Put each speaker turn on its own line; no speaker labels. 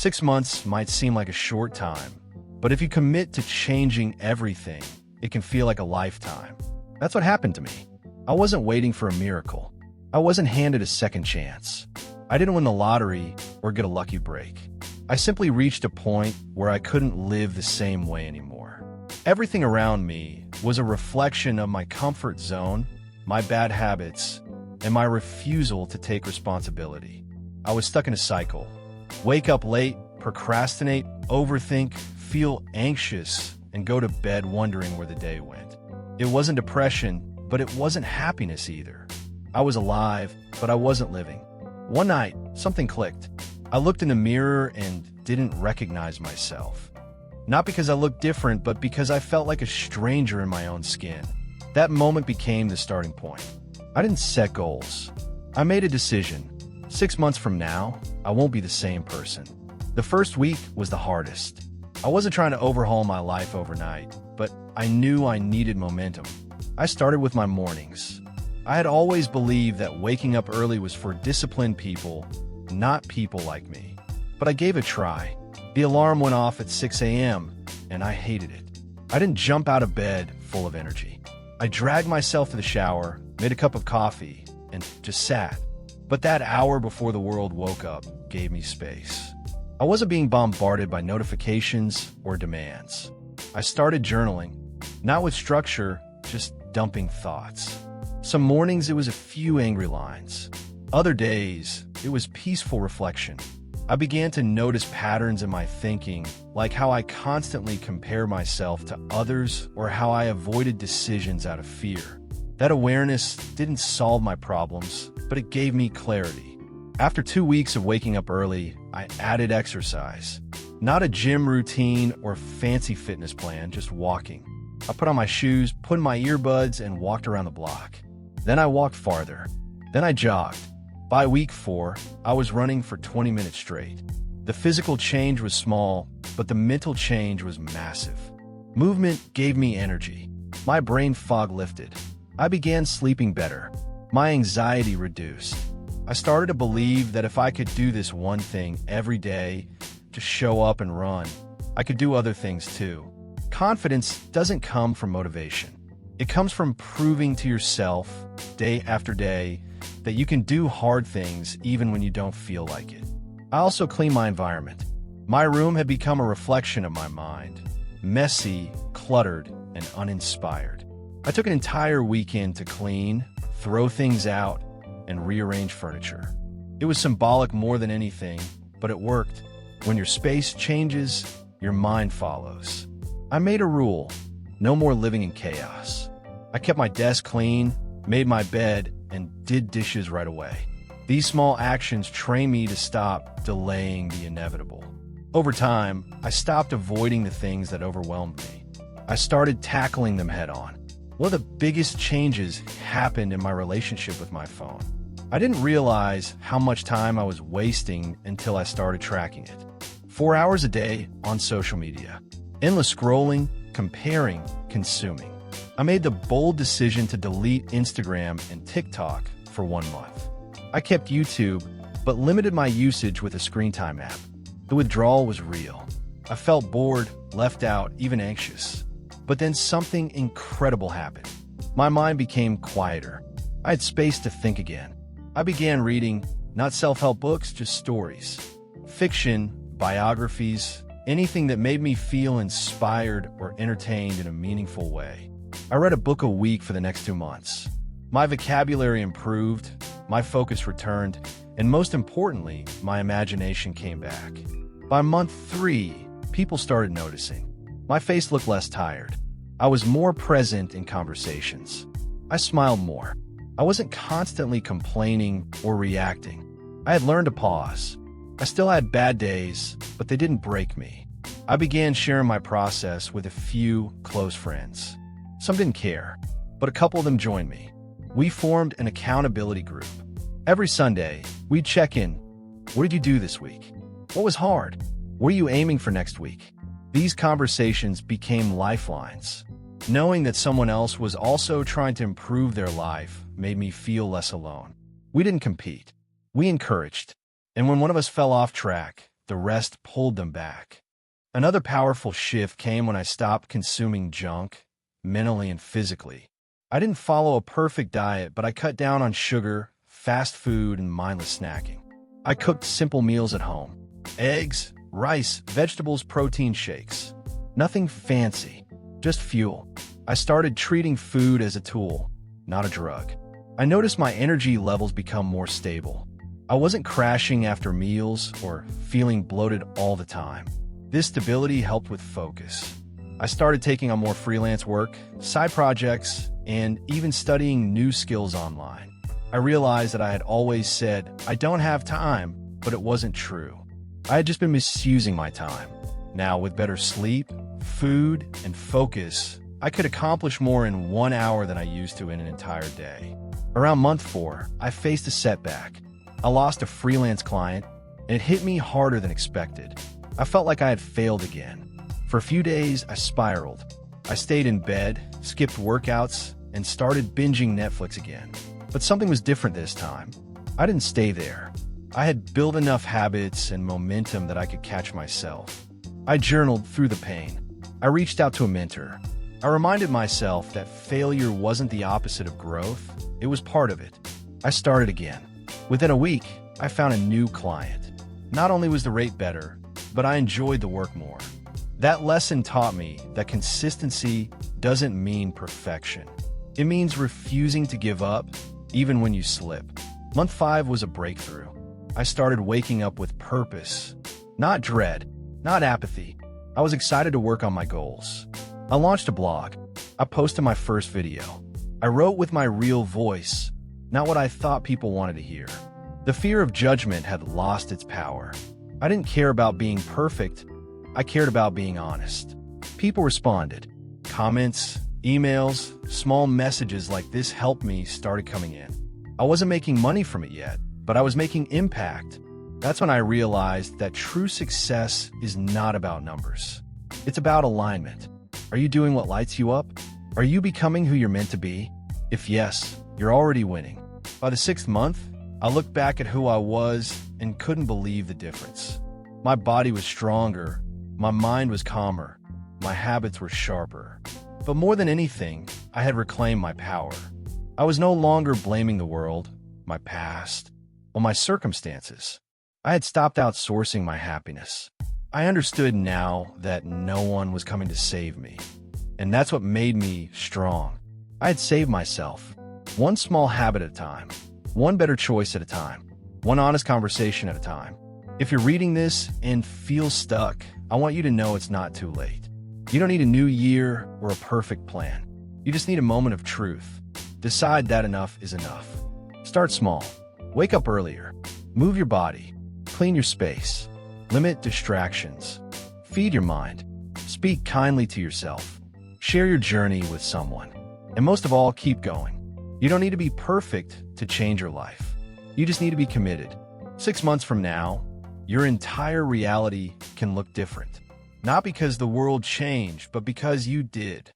6 months might seem like a short time, but if you commit to changing everything, it can feel like a lifetime. That's what happened to me. I wasn't waiting for a miracle. I wasn't handed a second chance. I didn't win the lottery or get a lucky break. I simply reached a point where I couldn't live the same way anymore. Everything around me was a reflection of my comfort zone, my bad habits, and my refusal to take responsibility. I was stuck in a cycle. Wake up late, procrastinate, overthink, feel anxious, and go to bed wondering where the day went. It wasn't depression, but it wasn't happiness either. I was alive, but I wasn't living. One night, something clicked. I looked in the mirror and didn't recognize myself. Not because I looked different, but because I felt like a stranger in my own skin. That moment became the starting point. I didn't set goals. I made a decision. 6 months from now, I won't be the same person. The first week was the hardest. I wasn't trying to overhaul my life overnight, but I knew I needed momentum. I started with my mornings. I had always believed that waking up early was for disciplined people, not people like me. But I gave it a try. The alarm went off at 6 a.m., and I hated it. I didn't jump out of bed full of energy. I dragged myself to the shower, made a cup of coffee, and just sat. But that hour before the world woke up gave me space. I wasn't being bombarded by notifications or demands. I started journaling, not with structure, just dumping thoughts. Some mornings it was a few angry lines. Other days, it was peaceful reflection. I began to notice patterns in my thinking, like how I constantly compare myself to others or how I avoided decisions out of fear. That awareness didn't solve my problems, but it gave me clarity. After 2 weeks of waking up early, I added exercise. Not a gym routine or fancy fitness plan, just walking. I put on my shoes, put in my earbuds, and walked around the block. Then I walked farther. Then I jogged. By week 4, I was running for 20 minutes straight. The physical change was small, but the mental change was massive. Movement gave me energy. My brain fog lifted. I began sleeping better. My anxiety reduced. I started to believe that if I could do this one thing every day, just show up and run, I could do other things too. Confidence doesn't come from motivation. It comes from proving to yourself, day after day, that you can do hard things even when you don't feel like it. I also cleaned my environment. My room had become a reflection of my mind, messy, cluttered, and uninspired. I took an entire weekend to clean, throw things out, and rearrange furniture. It was symbolic more than anything, but it worked. When your space changes, your mind follows. I made a rule: no more living in chaos. I kept my desk clean, made my bed, and did dishes right away. These small actions trained me to stop delaying the inevitable. Over time, I stopped avoiding the things that overwhelmed me. I started tackling them head on. One of the biggest changes happened in my relationship with my phone. I didn't realize how much time I was wasting until I started tracking it. 4 hours a day on social media. Endless scrolling, comparing, consuming. I made the bold decision to delete Instagram and TikTok for 1 month. I kept YouTube, but limited my usage with a screen time app. The withdrawal was real. I felt bored, left out, even anxious. But then something incredible happened. My mind became quieter. I had space to think again. I began reading, not self-help books, just stories. Fiction, biographies, anything that made me feel inspired or entertained in a meaningful way. I read a book a week for the next 2 months. My vocabulary improved, my focus returned, and most importantly, my imagination came back. By month 3, people started noticing. My face looked less tired. I was more present in conversations. I smiled more. I wasn't constantly complaining or reacting. I had learned to pause. I still had bad days, but they didn't break me. I began sharing my process with a few close friends. Some didn't care, but a couple of them joined me. We formed an accountability group. Every Sunday, we'd check in. What did you do this week? What was hard? What are you aiming for next week? These conversations became lifelines. Knowing that someone else was also trying to improve their life made me feel less alone. We didn't compete. We encouraged. And when one of us fell off track, the rest pulled them back. Another powerful shift came when I stopped consuming junk, mentally and physically. I didn't follow a perfect diet, but I cut down on sugar, fast food, and mindless snacking. I cooked simple meals at home. Eggs, rice, vegetables, protein shakes. Nothing fancy, just fuel. I started treating food as a tool, not a drug. I noticed my energy levels become more stable. I wasn't crashing after meals or feeling bloated all the time. This stability helped with focus. I started taking on more freelance work, side projects, and even studying new skills online. I realized that I had always said, I don't have time, but it wasn't true. I had just been misusing my time. Now, with better sleep, food, and focus, I could accomplish more in 1 hour than I used to in an entire day. Around month 4, I faced a setback. I lost a freelance client, and it hit me harder than expected. I felt like I had failed again. For a few days, I spiraled. I stayed in bed, skipped workouts, and started binging Netflix again. But something was different this time. I didn't stay there. I had built enough habits and momentum that I could catch myself. I journaled through the pain. I reached out to a mentor. I reminded myself that failure wasn't the opposite of growth, it was part of it. I started again. Within a week, I found a new client. Not only was the rate better, but I enjoyed the work more. That lesson taught me that consistency doesn't mean perfection. It means refusing to give up, even when you slip. Month 5 was a breakthrough. I started waking up with purpose, not dread, not apathy. I was excited to work on my goals. I launched a blog. I posted my first video. I wrote with my real voice, not what I thought people wanted to hear. The fear of judgment had lost its power. I didn't care about being perfect. I cared about being honest. People responded. Comments, emails, small messages like this helped me started coming in. I wasn't making money from it yet, but I was making impact. That's when I realized that true success is not about numbers. It's about alignment. Are you doing what lights you up? Are you becoming who you're meant to be? If yes, you're already winning. By the 6th month, I looked back at who I was and couldn't believe the difference. My body was stronger, my mind was calmer, my habits were sharper. But more than anything, I had reclaimed my power. I was no longer blaming the world, my past, or my circumstances. I had stopped outsourcing my happiness. I understood now that no one was coming to save me. And that's what made me strong. I had saved myself, one small habit at a time, one better choice at a time, one honest conversation at a time. If you're reading this and feel stuck, I want you to know it's not too late. You don't need a new year or a perfect plan. You just need a moment of truth. Decide that enough is enough. Start small. Wake up earlier. Move your body. Clean your space. Limit distractions. Feed your mind. Speak kindly to yourself. Share your journey with someone. And most of all, keep going. You don't need to be perfect to change your life. You just need to be committed. 6 months from now, your entire reality can look different. Not because the world changed, but because you did.